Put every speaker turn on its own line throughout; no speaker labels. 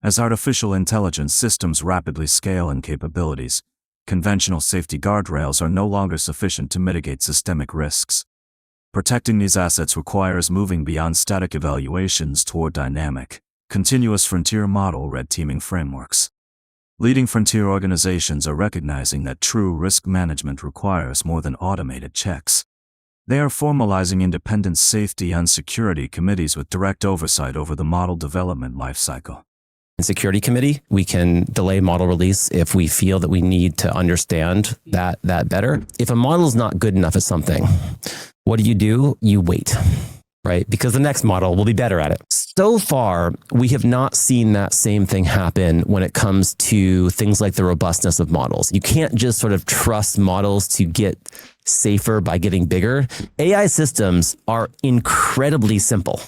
As artificial intelligence systems rapidly scale in capabilities, conventional safety guardrails are no longer sufficient to mitigate systemic risks. Protecting these assets requires moving beyond static evaluations toward dynamic, continuous frontier model red teaming frameworks. Leading frontier organizations are recognizing that true risk management requires more than automated checks. They are formalizing independent safety and security committees with direct oversight over the model development lifecycle.
In security committee, we can delay model release if we feel that we need to understand that better. If a model is not good enough at something, what do? You wait, right? Because the next model will be better at it. So far, we have not seen that same thing happen when it comes to things like the robustness of models. You can't just sort of trust models to get safer by getting bigger. AI systems are incredibly simple.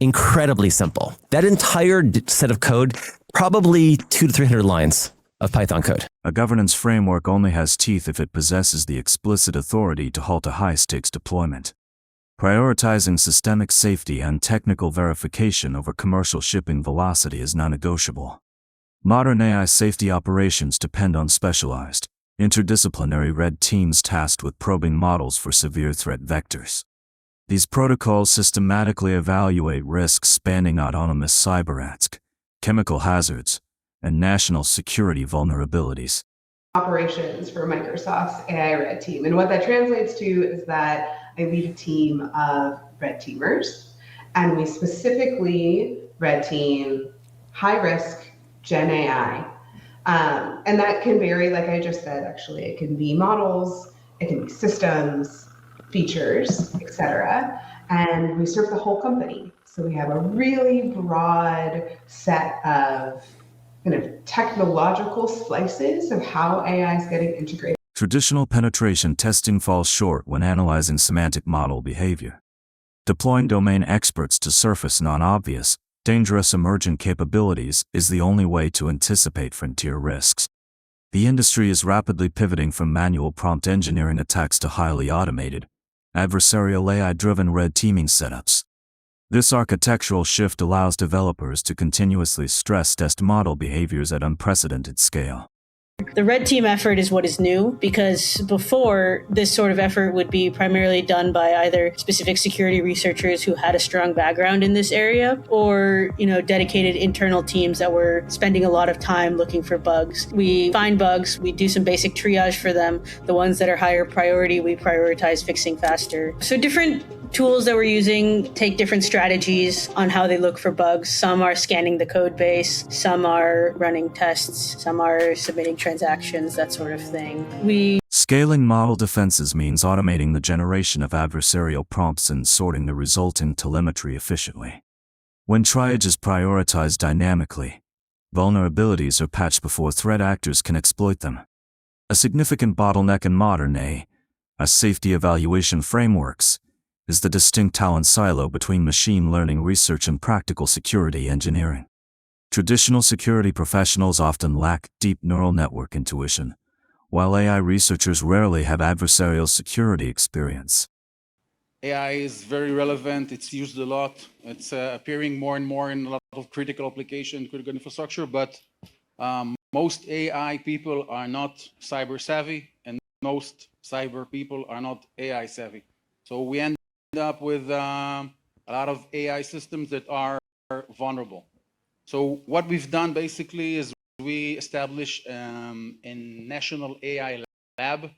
Incredibly simple. That entire set of code, probably 200 to 300 lines of Python code.
A governance framework only has teeth if it possesses the explicit authority to halt a high-stakes deployment. Prioritizing systemic safety and technical verification over commercial shipping velocity is non-negotiable. Modern AI safety operations depend on specialized, interdisciplinary red teams tasked with probing models for severe threat vectors. These protocols systematically evaluate risks spanning autonomous cyber attacks, chemical hazards, and national security vulnerabilities.
Operations for Microsoft's AI red team. And what that translates to is that I lead a team of red teamers, and we specifically red team high risk Gen AI. And that can vary, like I just said, actually. It can be models, it can be systems, features, etc. And we serve the whole company. So we have a really broad set of kind of technological slices of how AI is getting integrated.
Traditional penetration testing falls short when analyzing semantic model behavior. Deploying domain experts to surface non-obvious, dangerous emergent capabilities is the only way to anticipate frontier risks. The industry is rapidly pivoting from manual prompt engineering attacks to highly automated, adversarial AI-driven red teaming setups. This architectural shift allows developers to continuously stress-test model behaviors at unprecedented scale.
The red team effort is what is new, because before, this sort of effort would be primarily done by either specific security researchers who had a strong background in this area, or dedicated internal teams that were spending a lot of time looking for bugs. We find bugs, we do some basic triage for them. The ones that are higher priority, we prioritize fixing faster. So different tools that we're using take different strategies on how they look for bugs. Some are scanning the code base, some are running tests, some are submitting transactions, that sort of thing.
Scaling model defenses means automating the generation of adversarial prompts and sorting the resulting telemetry efficiently. When triage is prioritized dynamically, vulnerabilities are patched before threat actors can exploit them. A significant bottleneck in modern AI safety evaluation frameworks is the distinct talent silo between machine learning research and practical security engineering. Traditional security professionals often lack deep neural network intuition, while AI researchers rarely have adversarial security experience.
AI is very relevant, it's used a lot, it's appearing more and more in a lot of critical application, critical infrastructure, but most AI people are not cyber savvy, and most cyber people are not AI savvy. So we end up with a lot of AI systems that are vulnerable. So what we've done basically is we established a national AI lab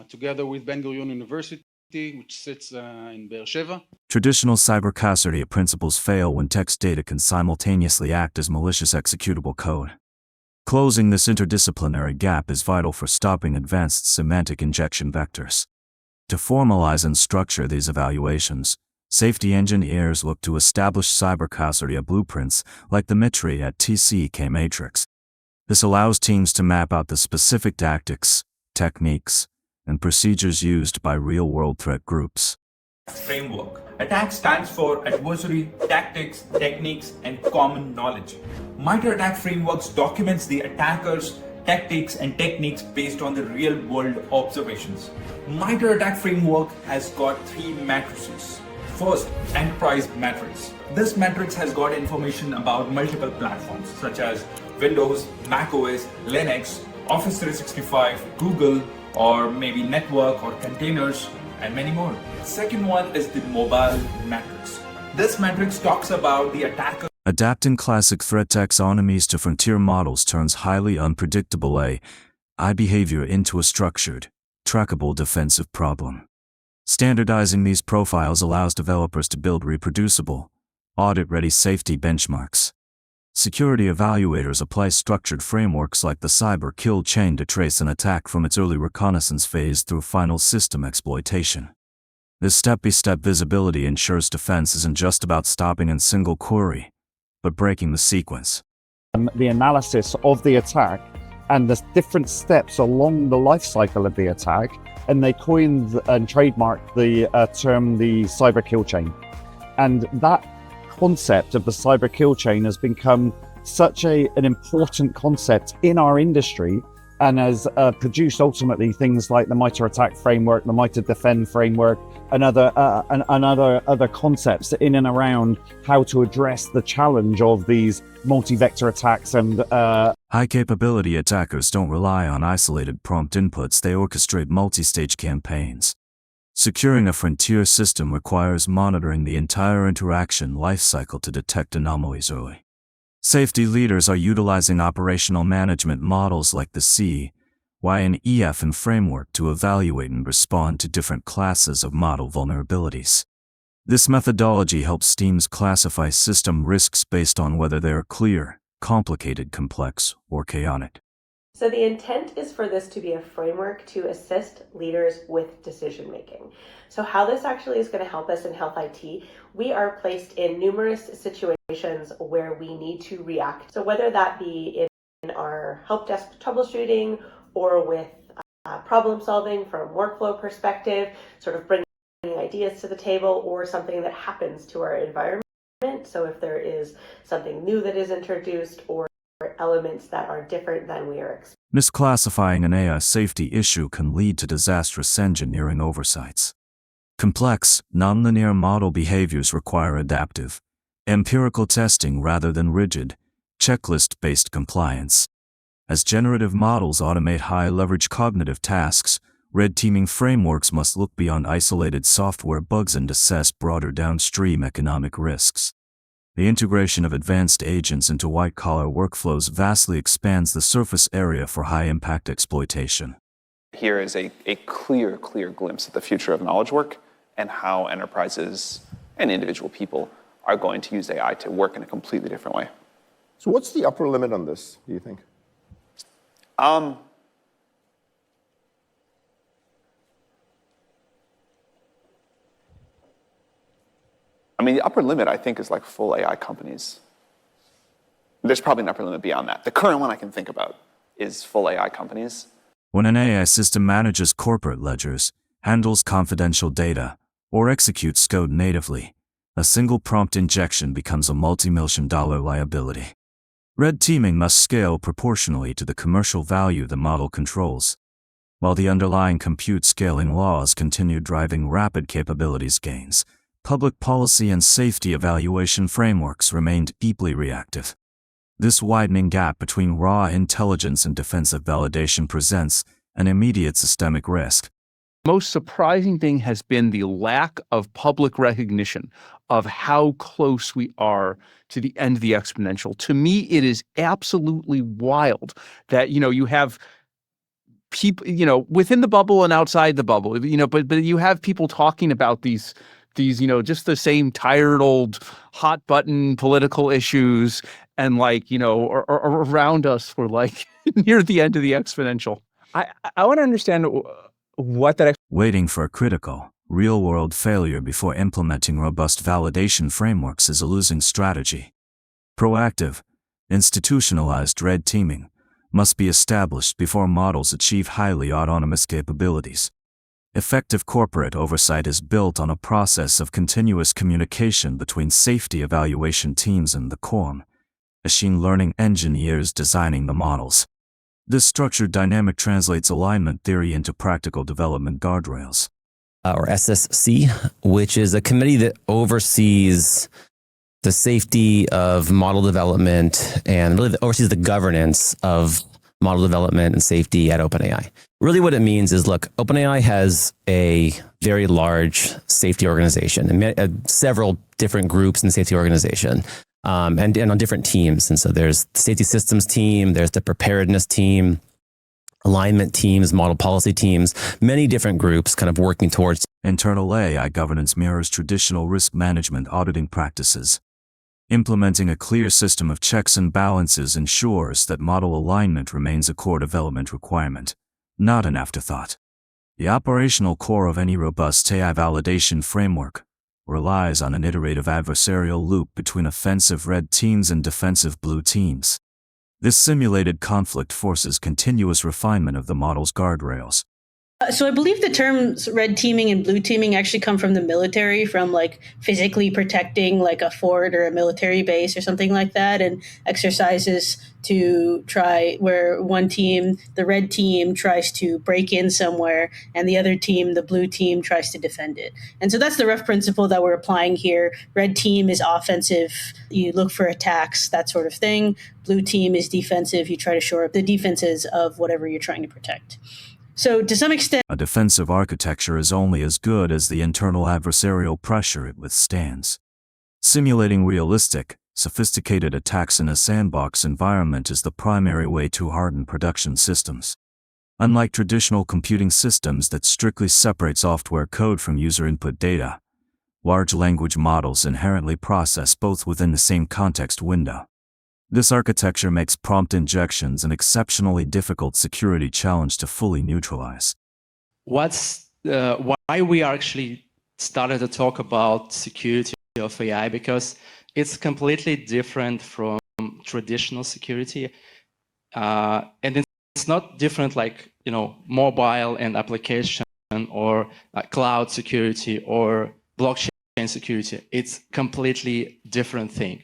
together with Ben-Gurion University, which sits in Be'er Sheva.
Traditional cyber custody principles fail when text data can simultaneously act as malicious executable code. Closing this interdisciplinary gap is vital for stopping advanced semantic injection vectors. To formalize and structure these evaluations, safety engineers look to establish cyber custody blueprints like the MITRE ATT&CK matrix. This allows teams to map out the specific tactics, techniques, and procedures used by real-world threat groups.
Framework. ATT&CK stands for Adversary, Tactics, Techniques, and Common Knowledge. MITRE ATT&CK frameworks documents the attackers' tactics and techniques based on the real-world observations. MITRE ATT&CK framework has got 3 matrices. First, enterprise metrics. This metrics has got information about multiple platforms such as Windows, macOS, Linux, Office 365, Google, or maybe network or containers, and many more. Second one is the mobile metrics. This metrics talks about the attacker.
Adapting classic threat taxonomies to frontier models turns highly unpredictable AI behavior into a structured, trackable defensive problem. Standardizing these profiles allows developers to build reproducible, audit-ready safety benchmarks. Security evaluators apply structured frameworks like the cyber kill chain to trace an attack from its early reconnaissance phase through final system exploitation. This step-by-step visibility ensures defense isn't just about stopping in single query, but breaking the sequence.
The analysis of the attack and the different steps along the life cycle of the attack, and they coined and trademarked the term the cyber kill chain. And that concept of the cyber kill chain has become such an important concept in our industry, and has produced ultimately things like the MITRE ATT&CK framework, the MITRE DEFEND framework, and other concepts in and around how to address the challenge of these multi-vector attacks. And
high-capability attackers don't rely on isolated prompt inputs, they orchestrate multi-stage campaigns. Securing a frontier system requires monitoring the entire interaction lifecycle to detect anomalies early. Safety leaders are utilizing operational management models like the C, Y, and EF and framework to evaluate and respond to different classes of model vulnerabilities. This methodology helps teams classify system risks based on whether they are clear, complicated, complex, or chaotic.
So the intent is for this to be a framework to assist leaders with decision making. So how this actually is going to help us in health IT, we are placed in numerous situations where we need to react. So whether that be in our help desk troubleshooting or with problem solving from workflow perspective, sort of bringing ideas to the table, or something that happens to our environment. So if there is something new that is introduced or elements that are different than we are expecting.
Misclassifying an AI safety issue can lead to disastrous engineering oversights. Complex, nonlinear model behaviors require adaptive, empirical testing rather than rigid, checklist-based compliance. As generative models automate high-leverage cognitive tasks, red teaming frameworks must look beyond isolated software bugs and assess broader downstream economic risks. The integration of advanced agents into white-collar workflows vastly expands the surface area for high-impact exploitation.
Here is a clear glimpse at the future of knowledge work and how enterprises and individual people are going to use AI to work in a completely different way.
So what's the upper limit on this, do you think?
I mean, the upper limit, I think, is like full AI companies. There's probably an upper limit beyond that. The current one I can think about is full AI companies.
When an AI system manages corporate ledgers, handles confidential data, or executes code natively, a single prompt injection becomes a multi-million-dollar liability. Red teaming must scale proportionally to the commercial value the model controls, while the underlying compute scaling laws continue driving rapid capabilities gains. Public policy and safety evaluation frameworks remained deeply reactive. This widening gap between raw intelligence and defensive validation presents an immediate systemic risk.
Most surprising thing has been the lack of public recognition of how close we are to the end of the exponential. To me, it is absolutely wild that, you have people, within the bubble and outside the bubble, but you have people talking about these, just the same tired old hot button political issues and or around us for near the end of the exponential. I want to understand what that.
Waiting for a critical, real-world failure before implementing robust validation frameworks is a losing strategy. Proactive, institutionalized red teaming must be established before models achieve highly autonomous capabilities. Effective corporate oversight is built on a process of continuous communication between safety evaluation teams and the core machine learning engineers designing the models. This structured dynamic translates alignment theory into practical development guardrails.
or SSC, which is a committee that oversees the safety of model development and really oversees the governance of model development and safety at OpenAI. Really what it means is, look, OpenAI has a very large safety organization and several different groups in the safety organization, and on different teams. And so there's the safety systems team, there's the preparedness team, alignment teams, model policy teams, many different groups kind of working towards.
Internal AI governance mirrors traditional risk management auditing practices. Implementing a clear system of checks and balances ensures that model alignment remains a core development requirement, not an afterthought. The operational core of any robust AI validation framework relies on an iterative adversarial loop between offensive red teams and defensive blue teams. This simulated conflict forces continuous refinement of the model's guardrails.
So I believe the terms red teaming and blue teaming actually come from the military, from like physically protecting like a fort or a military base or something like that, and exercises to try where one team, the red team, tries to break in somewhere and the other team, the blue team, tries to defend it. And so that's the rough principle that we're applying here. Red team is offensive, you look for attacks, that sort of thing. Blue team is defensive, you try to shore up the defenses of whatever you're trying to protect. So to some extent,
a defensive architecture is only as good as the internal adversarial pressure it withstands. Simulating realistic, sophisticated attacks in a sandbox environment is the primary way to harden production systems. Unlike traditional computing systems that strictly separate software code from user input data, large language models inherently process both within the same context window. This architecture makes prompt injections an exceptionally difficult security challenge to fully neutralize.
Why we are actually started to talk about security of AI? Because it's completely different from traditional security, and it's not different like mobile and application or cloud security or blockchain security. It's completely different thing.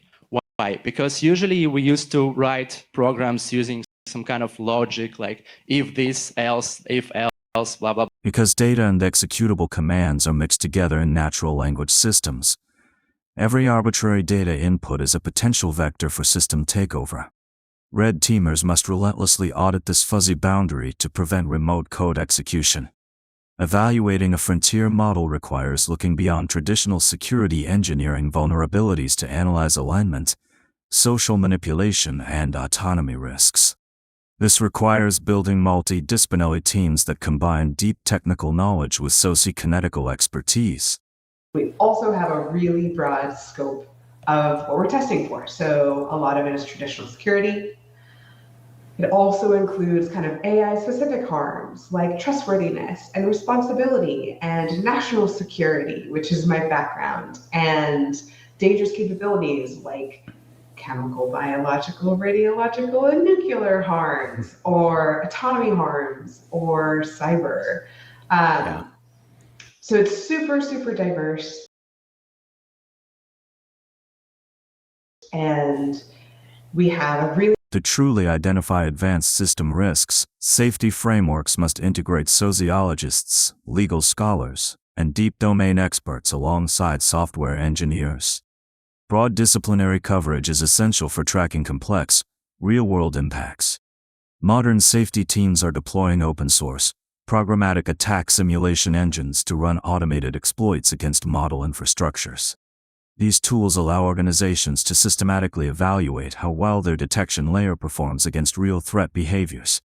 Why? Because usually we used to write programs using some kind of logic like if this, else, if else, blah, blah.
Because data and executable commands are mixed together in natural language systems, every arbitrary data input is a potential vector for system takeover. Red teamers must relentlessly audit this fuzzy boundary to prevent remote code execution. Evaluating a frontier model requires looking beyond traditional security engineering vulnerabilities to analyze alignment, social manipulation, and autonomy risks. This requires building multidisciplinary teams that combine deep technical knowledge with sociokinetical expertise.
We also have a really broad scope of what we're testing for. So a lot of it is traditional security. It also includes kind of AI-specific harms like trustworthiness and responsibility and national security, which is my background, and dangerous capabilities like chemical, biological, radiological, and nuclear harms, or autonomy harms, or cyber. So it's super, super diverse. And we have a really
To truly identify advanced system risks, safety frameworks must integrate sociologists, legal scholars, and deep domain experts alongside software engineers. Broad disciplinary coverage is essential for tracking complex, real-world impacts. Modern safety teams are deploying open-source, programmatic attack simulation engines to run automated exploits against model infrastructures. These tools allow organizations to systematically evaluate how well their detection layer performs against real threat behaviors.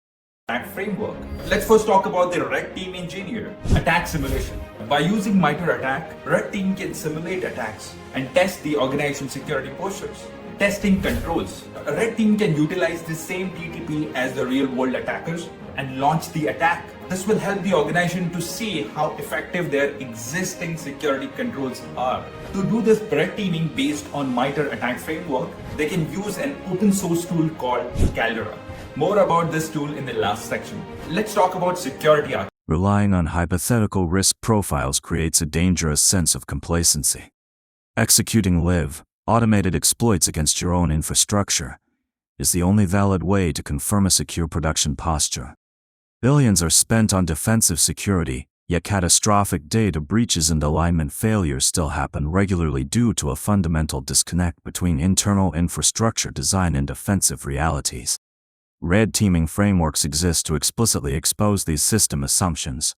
Attack framework. Let's first talk about the red team engineer, attack simulation. By using MITRE ATT&CK, red team can simulate attacks and test the organization security postures. Testing controls. A red team can utilize the same TTP as the real world attackers and launch the attack. This will help the organization to see how effective their existing security controls are. To do this red teaming based on MITRE ATT&CK framework, they can use an open source tool called Caldera. More about this tool in the last section. Let's talk about security.
Relying on hypothetical risk profiles creates a dangerous sense of complacency. Executing live, automated exploits against your own infrastructure is the only valid way to confirm a secure production posture. Billions are spent on defensive security, Yet catastrophic data breaches and alignment failures still happen regularly due to a fundamental disconnect between internal infrastructure design and defensive realities. Red teaming frameworks exist to explicitly expose these system assumptions.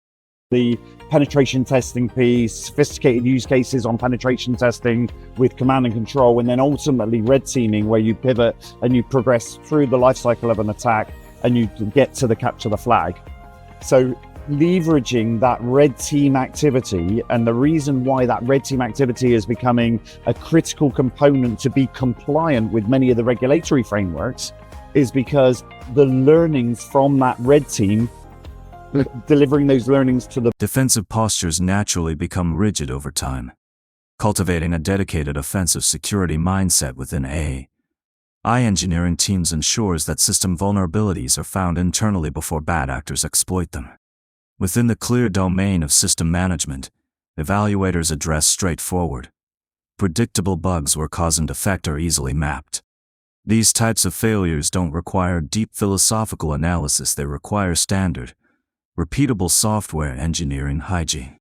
The penetration testing piece, sophisticated use cases on penetration testing with command and control, and then ultimately red teaming, where you pivot and you progress through the life cycle of an attack and you get to the capture the flag. So leveraging that red team activity, and the reason why that red team activity is becoming a critical component to be compliant with many of the regulatory frameworks is because the learnings from that red team, delivering those learnings to the
defensive postures naturally become rigid over time. Cultivating a dedicated offensive security mindset within AI engineering teams ensures that system vulnerabilities are found internally before bad actors exploit them. Within the clear domain of system management, evaluators address straightforward, predictable bugs where cause and effect are easily mapped. These types of failures don't require deep philosophical analysis, they require standard, repeatable software engineering hygiene.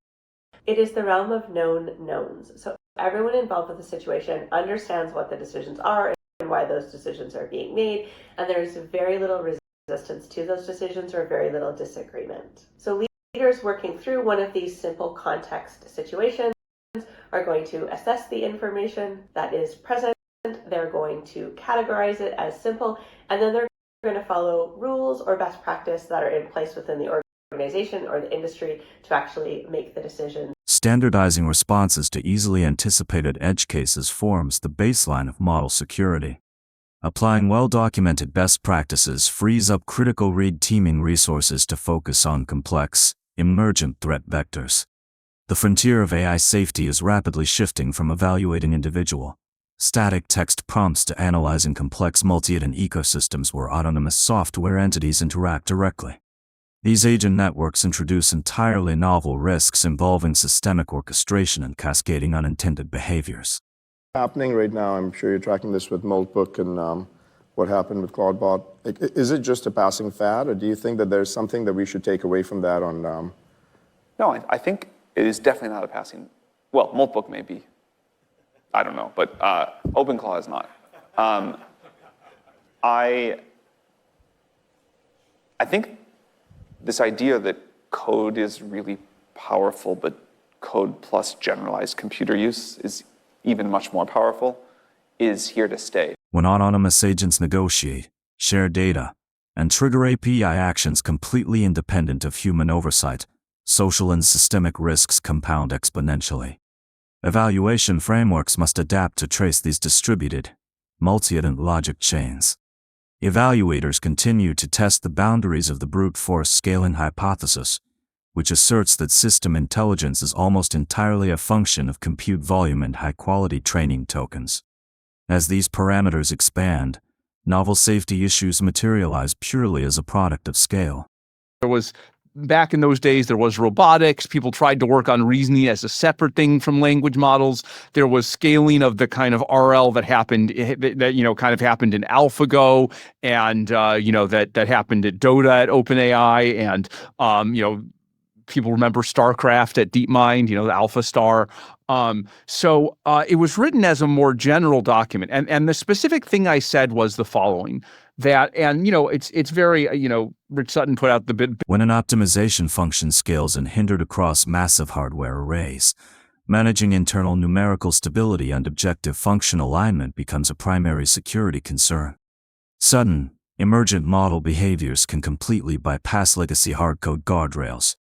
It is the realm of known knowns. So everyone involved with the situation understands what the decisions are and why those decisions are being made, and there's very little resistance to those decisions or very little disagreement. So leaders working through one of these simple context situations are going to assess the information that is present, they're going to categorize it as simple, and then they're going to follow rules or best practice that are in place within the organization or the industry to actually make the decision.
Standardizing responses to easily anticipated edge cases forms the baseline of model security. Applying well-documented best practices frees up critical red teaming resources to focus on complex, emergent threat vectors. The frontier of AI safety is rapidly shifting from evaluating individual, static text prompts to analyzing complex multi-agent ecosystems where autonomous software entities interact directly. These agent networks introduce entirely novel risks involving systemic orchestration and cascading unintended behaviors.
Happening right now, I'm sure you're tracking this with Moltbook and what happened with Claudebot. Is it just a passing fad, or do you think that there's something that we should take away from that on...
No, I think it is definitely not a passing... Well, Moltbook may be. I don't know, but OpenClaw is not. I think this idea that code is really powerful, but code plus generalized computer use is even much more powerful, is here to stay.
When autonomous agents negotiate, share data, and trigger API actions completely independent of human oversight, social and systemic risks compound exponentially. Evaluation frameworks must adapt to trace these distributed, multi-agent logic chains. Evaluators continue to test the boundaries of the brute force scaling hypothesis, which asserts that system intelligence is almost entirely a function of compute volume and high-quality training tokens. As these parameters expand, novel safety issues materialize purely as a product of scale.
There was, back in those days, there was robotics. People tried to work on reasoning as a separate thing from language models. There was scaling of the kind of RL that happened, that kind of happened in AlphaGo, and that happened at Dota at OpenAI, and people remember StarCraft at DeepMind, the Alpha Star. So it was written as a more general document. And the specific thing I said was the following, that, and, it's very, Rich Sutton put out the bit.
When an optimization function scales and hindered across massive hardware arrays, managing internal numerical stability and objective function alignment becomes a primary security concern. Sudden, emergent model behaviors can completely bypass legacy hardcode guardrails.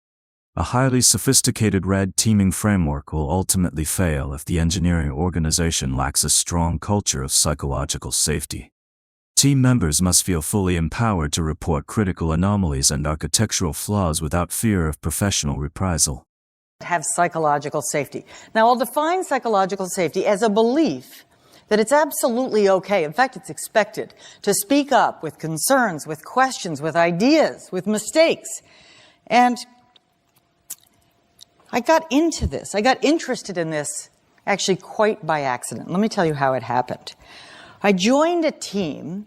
A highly sophisticated red teaming framework will ultimately fail if the engineering organization lacks a strong culture of psychological safety. Team members must feel fully empowered to report critical anomalies and architectural flaws without fear of professional reprisal.
Have psychological safety. Now, I'll define psychological safety as a belief that it's absolutely okay, in fact, it's expected, to speak up with concerns, with questions, with ideas, with mistakes. And I got into this. I got interested in this actually quite by accident. Let me tell you how it happened. I joined a team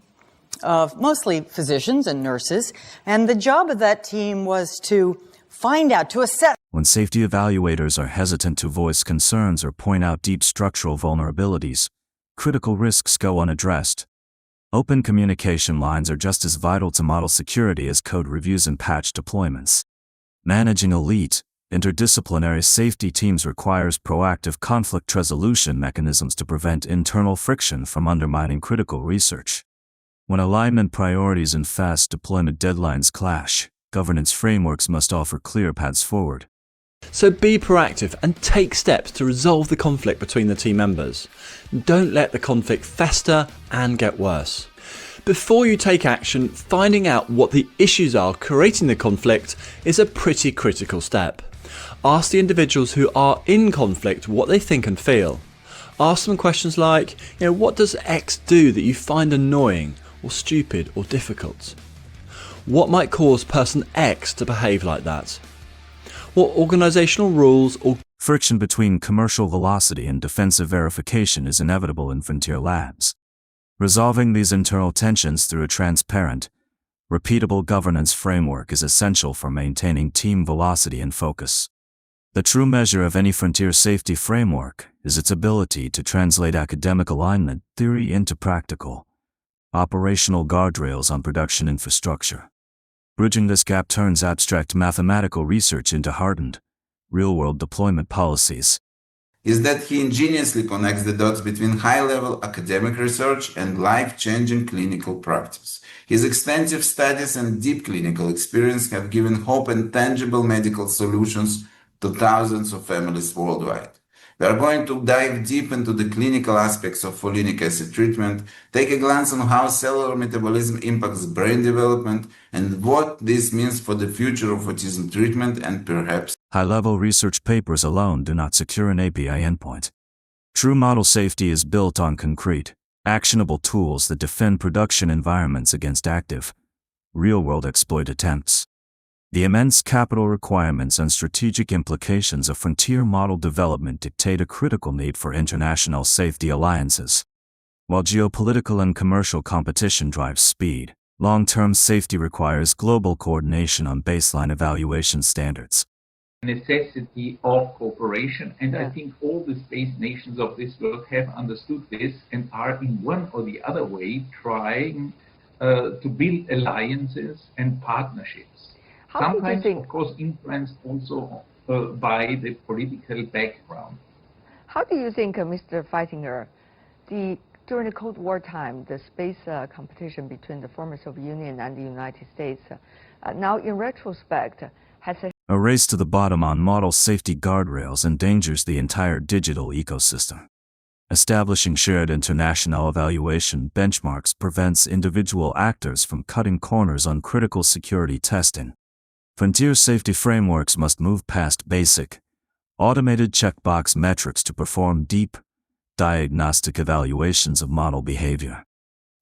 of mostly physicians and nurses, and the job of that team was to find out, to assess
When safety evaluators are hesitant to voice concerns or point out deep structural vulnerabilities, critical risks go unaddressed. Open communication lines are just as vital to model security as code reviews and patch deployments. Managing elite, interdisciplinary safety teams requires proactive conflict resolution mechanisms to prevent internal friction from undermining critical research. When alignment priorities and fast deployment deadlines clash, governance frameworks must offer clear paths forward.
So be proactive and take steps to resolve the conflict between the team members. Don't let the conflict fester and get worse. Before you take action, finding out what the issues are creating the conflict is a pretty critical step. Ask the individuals who are in conflict what they think and feel. Ask them questions like, what does X do that you find annoying or stupid or difficult? What might cause person X to behave like that? What organizational rules or
friction between commercial velocity and defensive verification is inevitable in frontier labs. Resolving these internal tensions through a transparent, repeatable governance framework is essential for maintaining team velocity and focus. The true measure of any frontier safety framework is its ability to translate academic alignment theory into practical, operational guardrails on production infrastructure. Bridging this gap turns abstract mathematical research into hardened, real-world deployment policies.
Is that he ingeniously connects the dots between high-level academic research and life-changing clinical practice. His extensive studies and deep clinical experience have given hope and tangible medical solutions to thousands of families worldwide. We are going to dive deep into the clinical aspects of folinic acid treatment, take a glance on how cellular metabolism impacts brain development, and what this means for the future of autism treatment, and perhaps
high-level research papers alone do not secure an API endpoint. True model safety is built on concrete, actionable tools that defend production environments against active, real-world exploit attempts. The immense capital requirements and strategic implications of frontier model development dictate a critical need for international safety alliances. While geopolitical and commercial competition drives speed, long-term safety requires global coordination on baseline evaluation standards.
Necessity of cooperation, and I think all the space nations of this world have understood this and are in one or the other way trying to build alliances and partnerships. Sometimes, of course, influenced also by the political background.
How do you think, Mr. Feitinger, during the Cold War time, the space competition between the former Soviet Union and the United States, now in retrospect, has
a race to the bottom on model safety guardrails endangers the entire digital ecosystem. Establishing shared international evaluation benchmarks prevents individual actors from cutting corners on critical security testing. Frontier safety frameworks must move past basic, automated checkbox metrics to perform deep, diagnostic evaluations of model behavior.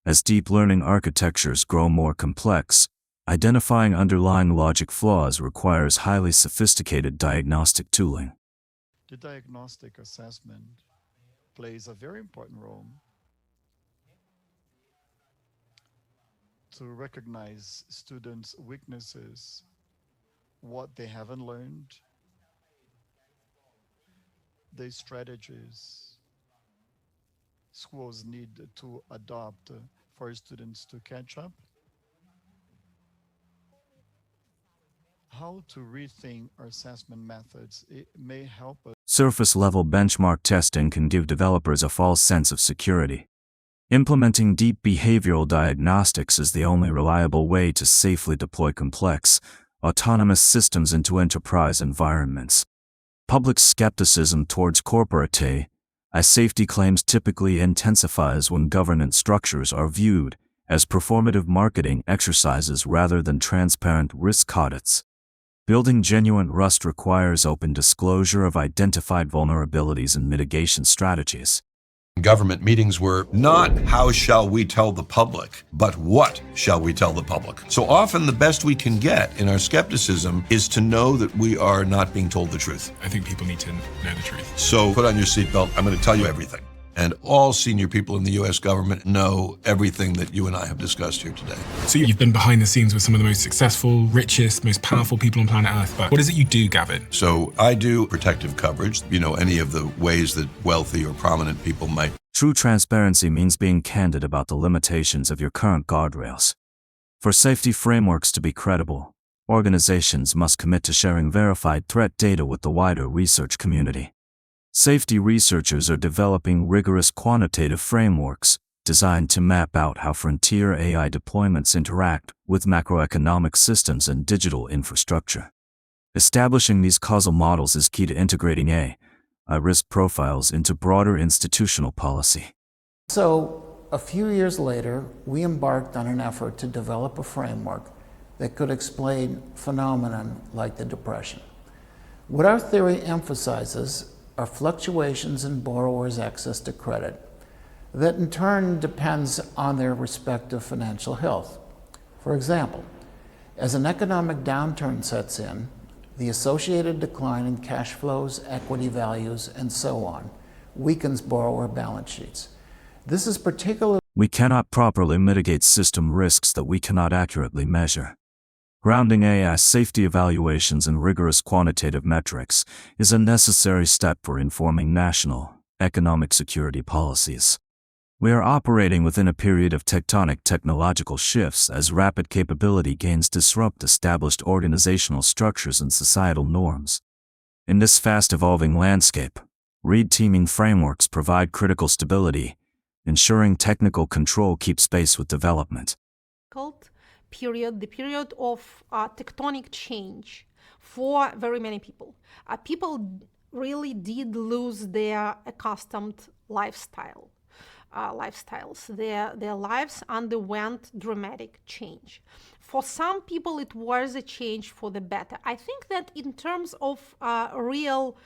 As deep learning architectures grow more complex, identifying underlying logic flaws requires highly sophisticated diagnostic tooling.
The diagnostic assessment plays a very important role to recognize students' weaknesses, what they haven't learned, the strategies schools need to adopt for students to catch up, how to rethink our assessment methods. It may help us.
Surface-level benchmark testing can give developers a false sense of security. Implementing deep behavioral diagnostics is the only reliable way to safely deploy complex, autonomous systems into enterprise environments. Public skepticism towards corporate AI safety claims typically intensifies when governance structures are viewed as performative marketing exercises rather than transparent risk audits. Building genuine trust requires open disclosure of identified vulnerabilities and mitigation strategies.
Government meetings were not how shall we tell the public, but what shall we tell the public. So often the best we can get in our skepticism is to know that we are not being told the truth.
I think people need to know the truth.
So put on your seatbelt, I'm going to tell you everything. And all senior people in the US government know everything that you and I have discussed here today.
So you've been behind the scenes with some of the most successful, richest, most powerful people on planet Earth, but what is it you do, Gavin?
So I do protective coverage, any of the ways that wealthy or prominent people might.
True transparency means being candid about the limitations of your current guardrails. For safety frameworks to be credible, organizations must commit to sharing verified threat data with the wider research community. Safety researchers are developing rigorous quantitative frameworks designed to map out how frontier AI deployments interact with macroeconomic systems and digital infrastructure. Establishing these causal models is key to integrating AI risk profiles into broader institutional policy.
So, a few years later, we embarked on an effort to develop a framework that could explain phenomenon like the Depression. What our theory emphasizes are fluctuations in borrowers' access to credit that in turn depends on their respective financial health. For example, as an economic downturn sets in, the associated decline in cash flows, equity values, and so on weakens borrower balance sheets. This is particularly.
We cannot properly mitigate system risks that we cannot accurately measure. Grounding AI safety evaluations in rigorous quantitative metrics is a necessary step for informing national economic security policies. We are operating within a period of tectonic technological shifts as rapid capability gains disrupt established organizational structures and societal norms. In this fast-evolving landscape, red teaming frameworks provide critical stability, ensuring technical control keeps pace with development.
Period, the period of tectonic change for very many people. People really did lose their accustomed lifestyles. Their lives underwent dramatic change. For some people, it was a change for the better. I think that in terms of real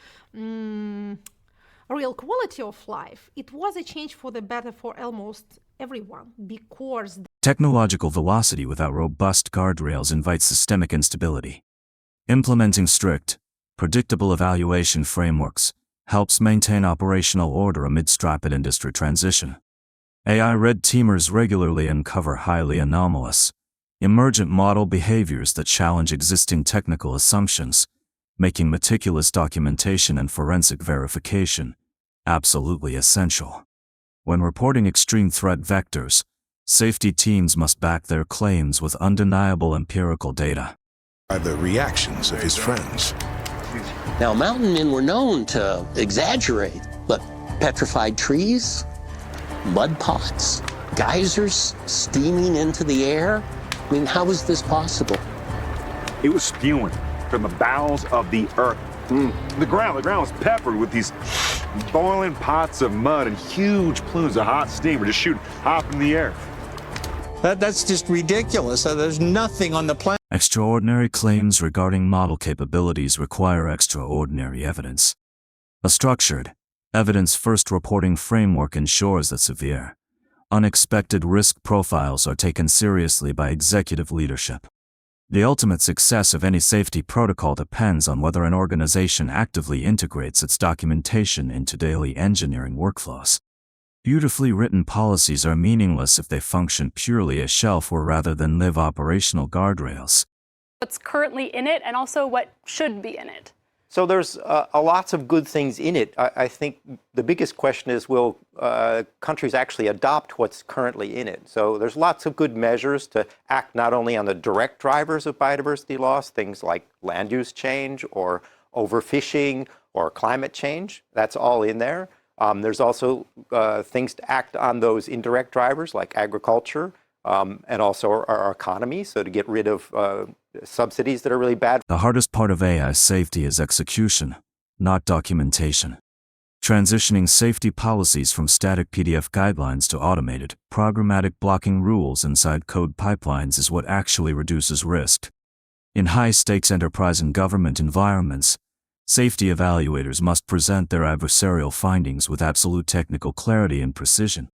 quality of life, it was a change for the better for almost everyone, because
technological velocity without robust guardrails invites systemic instability. Implementing strict, predictable evaluation frameworks helps maintain operational order amidst rapid industry transition. AI red teamers regularly uncover highly anomalous, emergent model behaviors that challenge existing technical assumptions, making meticulous documentation and forensic verification absolutely essential. When reporting extreme threat vectors, safety teams must back their claims with undeniable empirical data.
By the reactions of his friends.
Now, mountain men were known to exaggerate, but petrified trees, mud pots, geysers steaming into the air. I mean, how is this possible?
It was spewing from the bowels of the earth. The ground was peppered with these boiling pots of mud and huge plumes of hot steam were just shooting up in the air.
That's just ridiculous. There's nothing on the planet.
Extraordinary claims regarding model capabilities require extraordinary evidence. A structured, evidence-first reporting framework ensures that severe, unexpected risk profiles are taken seriously by executive leadership. The ultimate success of any safety protocol depends on whether an organization actively integrates its documentation into daily engineering workflows. Beautifully written policies are meaningless if they function purely as shelfware rather than live operational guardrails.
What's currently in it and also what should be in it.
So there's lots of good things in it. I think the biggest question is, will countries actually adopt what's currently in it? So there's lots of good measures to act not only on the direct drivers of biodiversity loss, things like land use change or overfishing or climate change. That's all in there. There's also things to act on those indirect drivers like agriculture and also our economy, so to get rid of subsidies that are really bad.
The hardest part of AI safety is execution, not documentation. Transitioning safety policies from static PDF guidelines to automated, programmatic blocking rules inside code pipelines is what actually reduces risk. In high-stakes enterprise and government environments, safety evaluators must present their adversarial findings with absolute technical clarity and precision.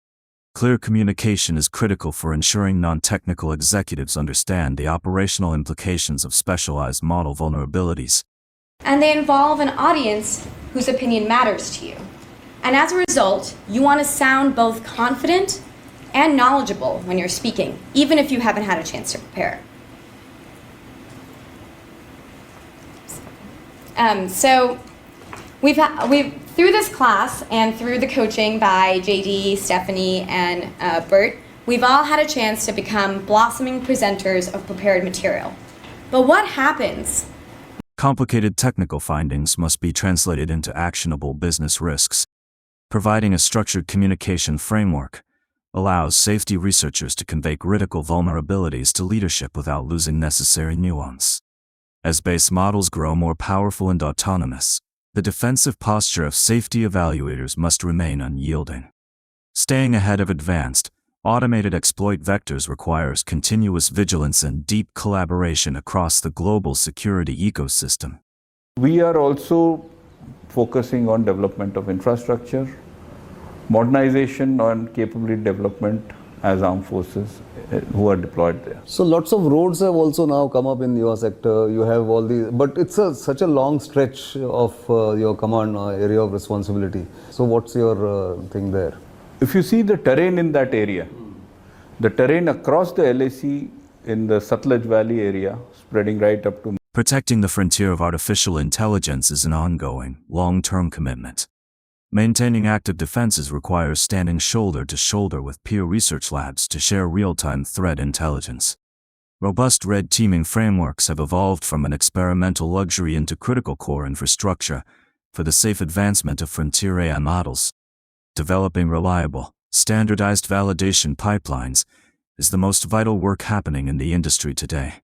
Clear communication is critical for ensuring non-technical executives understand the operational implications of specialized model vulnerabilities.
And they involve an audience whose opinion matters to you.
And as a result, you want to sound both confident and knowledgeable when you're speaking, even if you haven't had a chance to prepare. So we've through this class and through the coaching by JD, Stephanie, and Bert, we've all had a chance to become blossoming presenters of prepared material. But what happens?
Complicated technical findings must be translated into actionable business risks. Providing a structured communication framework allows safety researchers to convey critical vulnerabilities to leadership without losing necessary nuance. As base models grow more powerful and autonomous, the defensive posture of safety evaluators must remain unyielding. Staying ahead of advanced, automated exploit vectors requires continuous vigilance and deep collaboration across the global security ecosystem.
We are also focusing on development of infrastructure, modernization and capability development as armed forces who are deployed there.
So lots of roads have also now come up in your sector. You have all these, but it's such a long stretch of your command area of responsibility. So what's your thing there?
If you see the terrain in that area, the terrain across the LAC in the Satluj Valley area, spreading right up to...
Protecting the frontier of artificial intelligence is an ongoing, long-term commitment. Maintaining active defenses requires standing shoulder to shoulder with peer research labs to share real-time threat intelligence. Robust red teaming frameworks have evolved from an experimental luxury into critical core infrastructure for the safe advancement of frontier AI models. Developing reliable, standardized validation pipelines is the most vital work happening in the industry today.